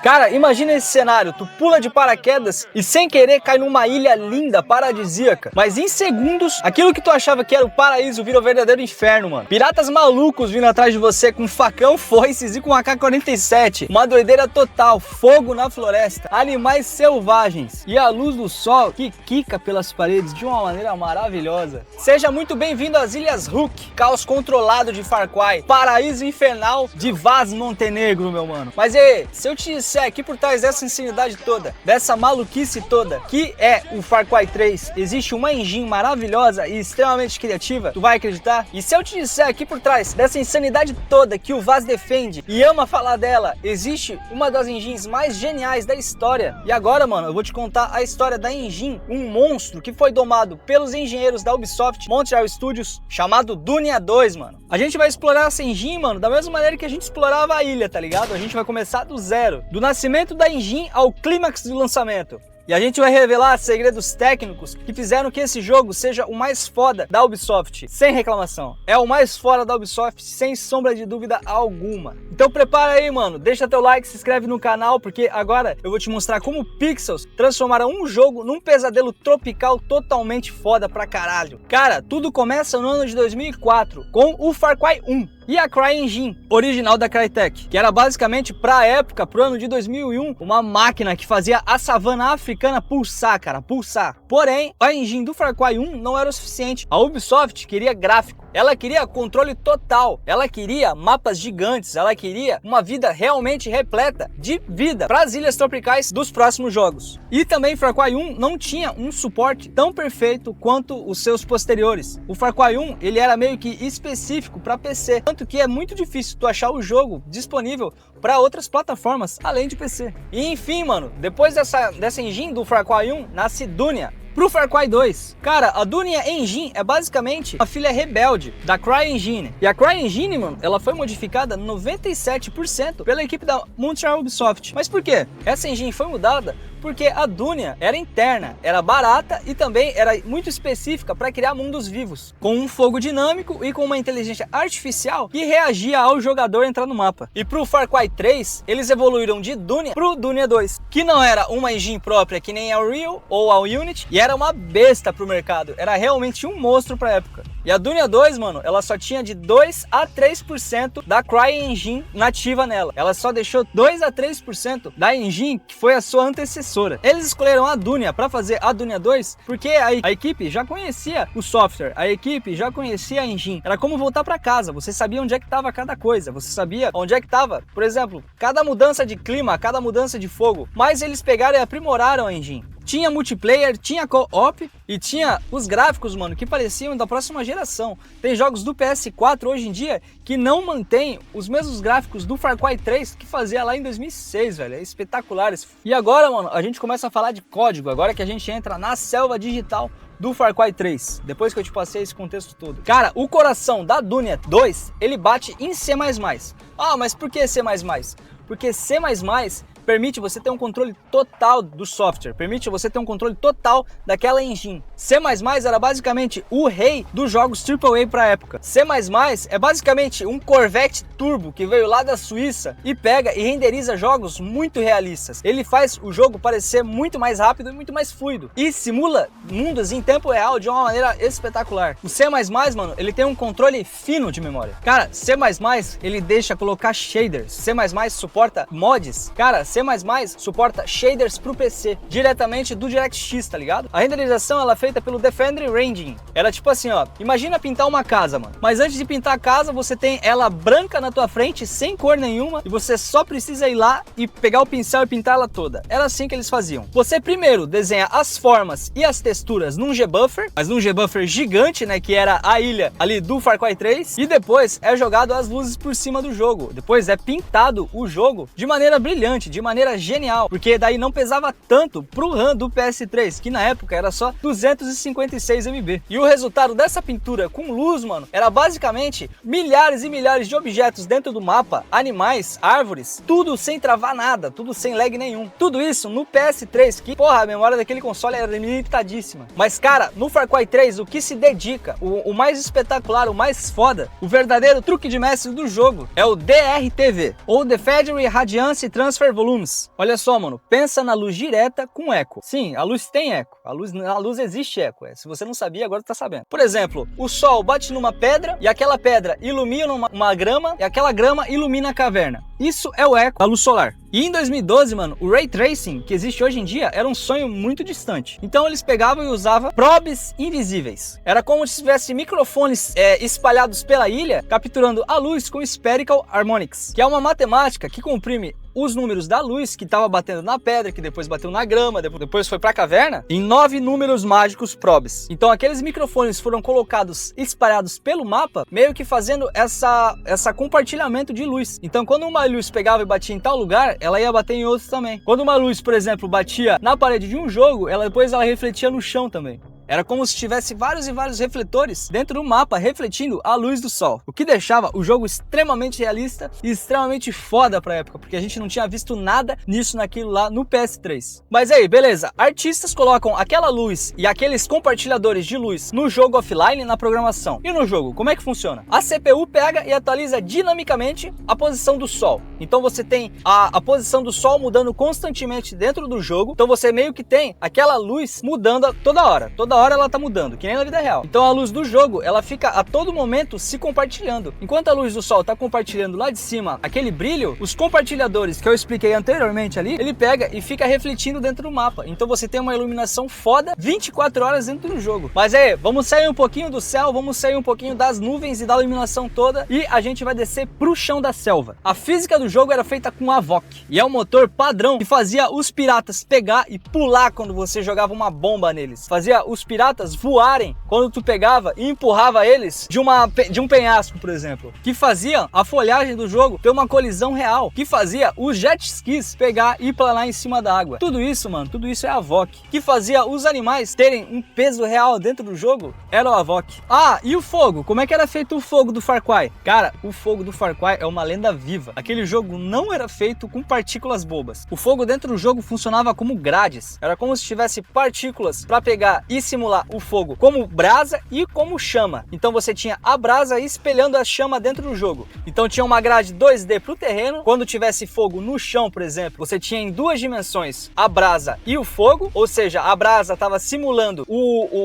Cara, imagina esse cenário, tu pula de paraquedas e sem querer cai numa ilha linda, paradisíaca. Mas em segundos, aquilo que tu achava que era o paraíso vira o verdadeiro inferno, mano. Piratas malucos vindo atrás de você com facão, foices e com AK-47. Uma doideira total, fogo na floresta, animais selvagens e a luz do sol que quica pelas paredes de uma maneira maravilhosa. Seja muito bem-vindo às Ilhas Hook, caos controlado de Far Cry, paraíso infernal de Vaz Montenegro, meu mano. Mas e aí, se eu te disser aqui por trás dessa insanidade toda, dessa maluquice toda, que é o Far Cry 3, existe uma engine maravilhosa e extremamente criativa, tu vai acreditar? E se eu te disser aqui por trás dessa insanidade toda que o Vaz defende e ama falar dela, existe uma das engines mais geniais da história. E agora, mano, eu vou te contar a história da engine, um monstro que foi domado pelos engenheiros da Ubisoft Montreal Studios, chamado Dunia 2, mano. A gente vai explorar essa engine, mano, da mesma maneira que a gente explorava a ilha, tá ligado? A gente vai começar do zero, do nascimento da engine ao clímax do lançamento. E a gente vai revelar segredos técnicos que fizeram que esse jogo seja o mais foda da Ubisoft, sem reclamação. É o mais foda da Ubisoft, sem sombra de dúvida alguma. Então prepara aí, mano, deixa teu like, se inscreve no canal, porque agora eu vou te mostrar como Pixels transformaram um jogo num pesadelo tropical totalmente foda pra caralho. Cara, tudo começa no ano de 2004, com o Far Cry 1. E a CryEngine, original da Crytek, que era basicamente pra época, pro ano de 2001, uma máquina que fazia a savana africana pulsar, cara, pulsar. Porém, a engine do Far Cry 1 não era o suficiente. A Ubisoft queria gráfico, ela queria controle total, ela queria mapas gigantes, ela queria uma vida realmente repleta de vida para as ilhas tropicais dos próximos jogos. E também Far Cry 1 não tinha um suporte tão perfeito quanto os seus posteriores. O Far Cry 1, ele era meio que específico para PC, tanto que é muito difícil tu achar o jogo disponível para outras plataformas além de PC. E enfim, mano, depois dessa engine do Far Cry 1, nasce Dunia. Pro Far Cry 2, cara, a Dunia Engine é basicamente a filha rebelde da CryEngine. E a CryEngine, mano, ela foi modificada 97% pela equipe da Montreal Ubisoft. Mas por quê? Essa engine foi mudada porque a Dunia era interna, era barata e também era muito específica para criar mundos vivos, com um fogo dinâmico e com uma inteligência artificial que reagia ao jogador entrar no mapa. E pro Far Cry 3, eles evoluíram de Dunia pro Dunia 2, que não era uma engine própria que nem a Unreal ou a Unity, e era uma besta pro mercado, era realmente um monstro pra época. E a Dunia 2, mano, ela só tinha de 2 a 3% da CryEngine nativa nela. Ela só deixou 2 a 3% da engine que foi a sua antecessora. Eles escolheram a Dunia para fazer a Dunia 2 porque a equipe já conhecia o software, a equipe já conhecia a engine. Era como voltar para casa, você sabia onde é que estava cada coisa, você sabia onde é que estava, por exemplo, cada mudança de clima, cada mudança de fogo. Mas eles pegaram e aprimoraram a engine. Tinha multiplayer, tinha co-op e tinha os gráficos, mano, que pareciam da próxima geração. Tem jogos do PS4 hoje em dia que não mantêm os mesmos gráficos do Far Cry 3 que fazia lá em 2006, velho. É espetacular isso. E agora, mano, a gente começa a falar de código, agora que a gente entra na selva digital do Far Cry 3, depois que eu te passei esse contexto todo. Cara, o coração da Dunia 2, ele bate em C++. Ah, mas por que C++? Porque C++ permite você ter um controle total do software, permite você ter um controle total daquela engine. C++ era basicamente o rei dos jogos AAA para a época. C++ é basicamente um Corvette Turbo que veio lá da Suíça e pega e renderiza jogos muito realistas. Ele faz o jogo parecer muito mais rápido e muito mais fluido e simula mundos em tempo real de uma maneira espetacular. O C++, mano, ele tem um controle fino de memória. Cara, C++ ele deixa colocar shaders. C++ suporta mods. Cara, C++ suporta shaders pro PC, diretamente do DirectX, tá ligado? A renderização ela é feita pelo Defender Engine. Ela é tipo assim, ó, imagina pintar uma casa, mano. Mas antes de pintar a casa, você tem ela branca na tua frente, sem cor nenhuma, e você só precisa ir lá e pegar o pincel e pintar ela toda. Era assim que eles faziam. Você primeiro desenha as formas e as texturas num Gbuffer, mas num Gbuffer gigante, né, que era a ilha ali do Far Cry 3, e depois é jogado as luzes por cima do jogo. Depois é pintado o jogo de maneira brilhante, de maneira genial, porque daí não pesava tanto pro RAM do PS3, que na época era só 256 MB. E o resultado dessa pintura com luz, mano, era basicamente milhares e milhares de objetos dentro do mapa, animais, árvores, tudo sem travar nada, tudo sem lag nenhum. Tudo isso no PS3, que, porra, a memória daquele console era limitadíssima. Mas, cara, no Far Cry 3, o que se dedica, o mais espetacular, o mais foda, o verdadeiro truque de mestre do jogo, é o DRTV, ou Defedery Radiance Transfer Volume, Looms. Olha só, mano, pensa na luz direta com eco. Sim, a luz tem eco. A luz existe eco. Se você não sabia, agora tá sabendo. Por exemplo, o sol bate numa pedra e aquela pedra ilumina uma grama e aquela grama ilumina a caverna. Isso é o eco da luz solar. E em 2012, mano, o Ray Tracing, que existe hoje em dia, era um sonho muito distante. Então eles pegavam e usavam probes invisíveis. Era como se tivesse microfones espalhados pela ilha, capturando a luz com Spherical Harmonics, que é uma matemática que comprime os números da luz que estava batendo na pedra, que depois bateu na grama, depois foi para a caverna, em 9 números mágicos probes. Então aqueles microfones foram colocados, espalhados pelo mapa, meio que fazendo essa compartilhamento de luz. Então quando uma luz pegava e batia em tal lugar, ela ia bater em outros também. Quando uma luz, por exemplo, batia na parede de um jogo, depois ela refletia no chão também. Era como se tivesse vários e vários refletores dentro do mapa refletindo a luz do sol, o que deixava o jogo extremamente realista e extremamente foda pra época, porque a gente não tinha visto nada nisso naquilo lá no PS3. Mas aí, beleza, artistas colocam aquela luz e aqueles compartilhadores de luz no jogo offline na programação. E no jogo, como é que funciona? A CPU pega e atualiza dinamicamente a posição do sol. Então você tem a posição do sol mudando constantemente dentro do jogo, então você meio que tem aquela luz mudando toda hora ela tá mudando, que nem na vida real. Então a luz do jogo, ela fica a todo momento se compartilhando. Enquanto a luz do sol tá compartilhando lá de cima aquele brilho, os compartilhadores que eu expliquei anteriormente ali, ele pega e fica refletindo dentro do mapa. Então você tem uma iluminação foda 24 horas dentro do jogo. Mas aí, vamos sair um pouquinho do céu, vamos sair um pouquinho das nuvens e da iluminação toda e a gente vai descer pro chão da selva. A física do jogo era feita com AVOC e é um motor padrão que fazia os piratas pegar e pular quando você jogava uma bomba neles. Fazia os piratas voarem quando tu pegava e empurrava eles de um penhasco, por exemplo, que fazia a folhagem do jogo ter uma colisão real, que fazia os jet skis pegar e planar em cima da água. Tudo isso, mano, tudo isso é AVOC. Que fazia os animais terem um peso real dentro do jogo, era o AVOC. Ah, e o fogo? Como é que era feito o fogo do Far Cry? Cara, o fogo do Far Cry é uma lenda viva. Aquele jogo não era feito com partículas bobas. O fogo dentro do jogo funcionava como grades. Era como se tivesse partículas para pegar e simular o fogo como brasa e como chama. Então você tinha a brasa espelhando a chama dentro do jogo. Então tinha uma grade 2D para o terreno. Quando tivesse fogo no chão, por exemplo, você tinha em 2 dimensões a brasa e o fogo, ou seja, a brasa estava simulando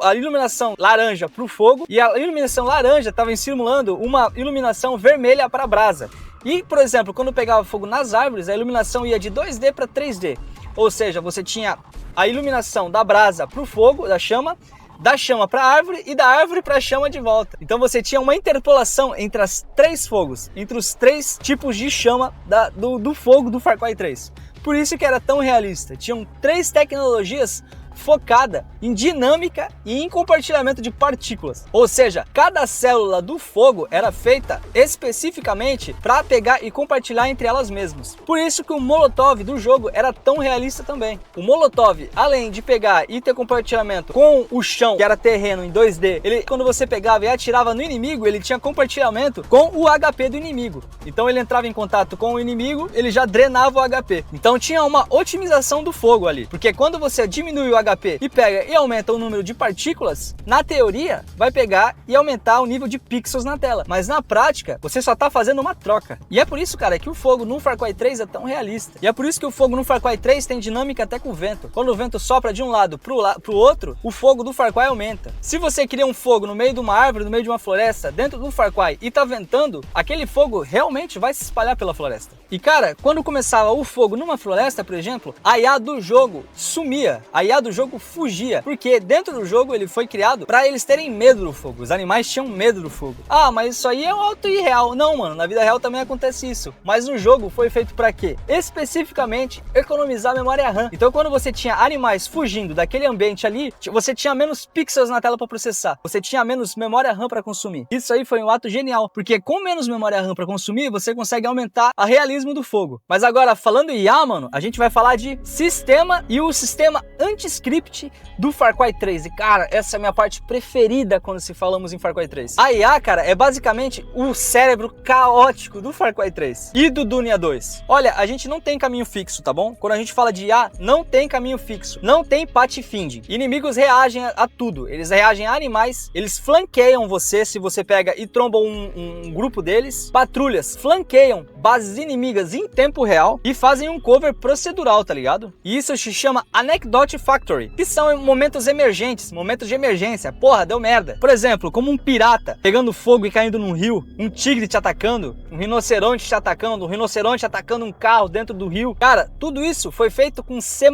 a iluminação laranja para o fogo e a iluminação laranja estava simulando uma iluminação vermelha para a brasa. E, por exemplo, quando pegava fogo nas árvores, a iluminação ia de 2D para 3D. Ou seja, você tinha a iluminação da brasa para o fogo, da chama para a árvore e da árvore para a chama de volta. Então você tinha uma interpolação entre as 3 fogos, entre os 3 tipos de chama do fogo do Far Cry 3. Por isso que era tão realista. Tinham 3 tecnologias focada em dinâmica e em compartilhamento de partículas. Ou seja, cada célula do fogo era feita especificamente para pegar e compartilhar entre elas mesmas. Por isso que o Molotov do jogo era tão realista também. O Molotov, além de pegar e ter compartilhamento com o chão, que era terreno em 2D, ele, quando você pegava e atirava no inimigo, ele tinha compartilhamento com o HP do inimigo. Então ele entrava em contato com o inimigo, ele já drenava o HP. Então tinha uma otimização do fogo ali, porque quando você diminui o HP e pega e aumenta o número de partículas, na teoria vai pegar e aumentar o nível de pixels na tela, mas na prática você só tá fazendo uma troca. E é por isso, cara, que o fogo no Far Cry 3 é tão realista. E é por isso que o fogo no Far Cry 3 tem dinâmica até com o vento. Quando o vento sopra de um lado pro outro, o fogo do Far Cry aumenta. Se você cria um fogo no meio de uma árvore, no meio de uma floresta, dentro do Far Cry e tá ventando, aquele fogo realmente vai se espalhar pela floresta. E cara, quando começava o fogo numa floresta, por exemplo, a IA do jogo sumia, a IA do jogo fugia, porque dentro do jogo ele foi criado para eles terem medo do fogo. Os animais tinham medo do fogo. Ah, mas isso aí é auto irreal. Não, mano, na vida real também acontece isso. Mas no jogo foi feito para quê? Especificamente economizar memória RAM. Então quando você tinha animais fugindo daquele ambiente ali, você tinha menos pixels na tela para processar. Você tinha menos memória RAM para consumir. Isso aí foi um ato genial, porque com menos memória RAM para consumir, você consegue aumentar a realismo do fogo. Mas agora, falando em IA, mano, a gente vai falar de sistema e o sistema anti-escape script do Far Cry 3. E cara, essa é a minha parte preferida quando se falamos em Far Cry 3. A IA, cara, é basicamente o cérebro caótico do Far Cry 3 e do Dunia 2. Olha, a gente não tem caminho fixo, tá bom? Quando a gente fala de IA, não tem caminho fixo, não tem pathfinding. Inimigos reagem a tudo, eles reagem a animais, eles flanqueiam você se você pega e tromba um grupo deles. Patrulhas flanqueiam bases inimigas em tempo real e fazem um cover procedural, tá ligado? E isso se chama Anecdote Factory, que são momentos emergentes, momentos de emergência. Porra, deu merda. Por exemplo, como um pirata pegando fogo e caindo num rio, um tigre te atacando, um rinoceronte te atacando, um rinoceronte atacando um carro dentro do rio. Cara, tudo isso foi feito com C++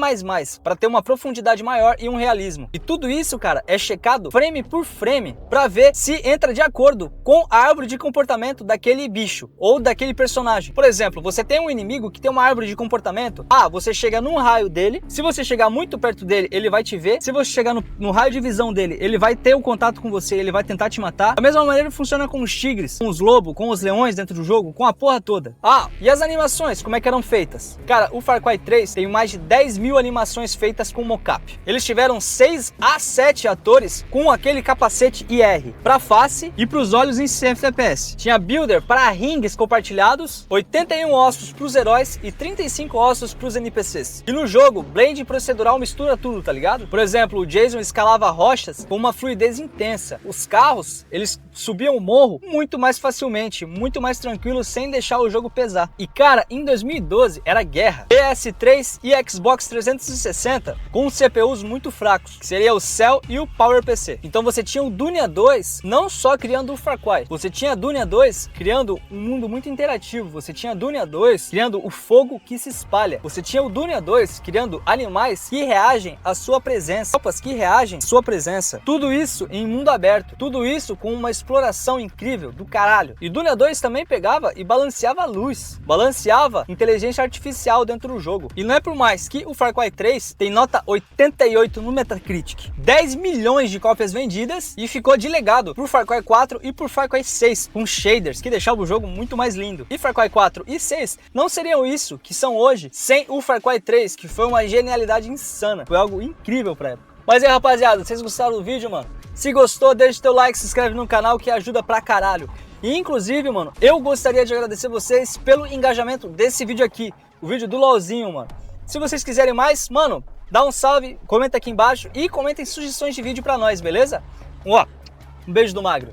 para ter uma profundidade maior e um realismo. E tudo isso, cara, é checado frame por frame para ver se entra de acordo com a árvore de comportamento daquele bicho ou daquele personagem. Por exemplo, você tem um inimigo que tem uma árvore de comportamento. Ah, você chega num raio dele, se você chegar muito perto dele, ele vai te ver. Se você chegar no raio de visão dele, ele vai ter um contato com você, ele vai tentar te matar. Da mesma maneira funciona com os tigres, com os lobos, com os leões dentro do jogo, com a porra toda. Ah, e as animações, como é que eram feitas? Cara, o Far Cry 3 tem mais de 10 mil animações feitas com mocap. Eles tiveram 6 a 7 atores com aquele capacete IR pra face e pros olhos em 100 FPS. Tinha builder para rings compartilhados, 81 ossos pros heróis e 35 ossos pros NPCs. E no jogo, blend procedural mistura tudo, tá ligado? Por exemplo, o Jason escalava rochas com uma fluidez intensa. Os carros, eles subiam o morro muito mais facilmente, muito mais tranquilo, sem deixar o jogo pesar. E cara, em 2012 era guerra. PS3 e Xbox 360 com CPUs muito fracos, que seria o Cell e o PowerPC. Então você tinha o Dunia 2 não só criando o Far Cry, você tinha a Dunia 2 criando um mundo muito interativo, você tinha a Dunia 2 criando o fogo que se espalha, você tinha o Dunia 2 criando animais que reagem à sua presença, tropas que reagem à sua presença. Tudo isso em mundo aberto, tudo isso com uma exploração incrível do caralho. E Dunia 2 também pegava e balanceava a luz, balanceava inteligência artificial dentro do jogo. E não é por mais que o Far Cry 3 tem nota 88 no Metacritic, 10 milhões de cópias vendidas e ficou de legado pro Far Cry 4 e pro Far Cry 6, com shaders que deixavam o jogo muito mais lindo. E Far Cry 4 e 6 não seriam isso que são hoje sem o Far Cry 3, que foi uma genialidade insana, foi algo incrível pra época. Mas aí, rapaziada, vocês gostaram do vídeo, mano? Se gostou, deixa o teu like, se inscreve no canal que ajuda pra caralho. E inclusive, mano, eu gostaria de agradecer vocês pelo engajamento desse vídeo aqui, o vídeo do LOLzinho, mano. Se vocês quiserem mais, mano, dá um salve, comenta aqui embaixo e comentem sugestões de vídeo pra nós, beleza? Um beijo do Magro.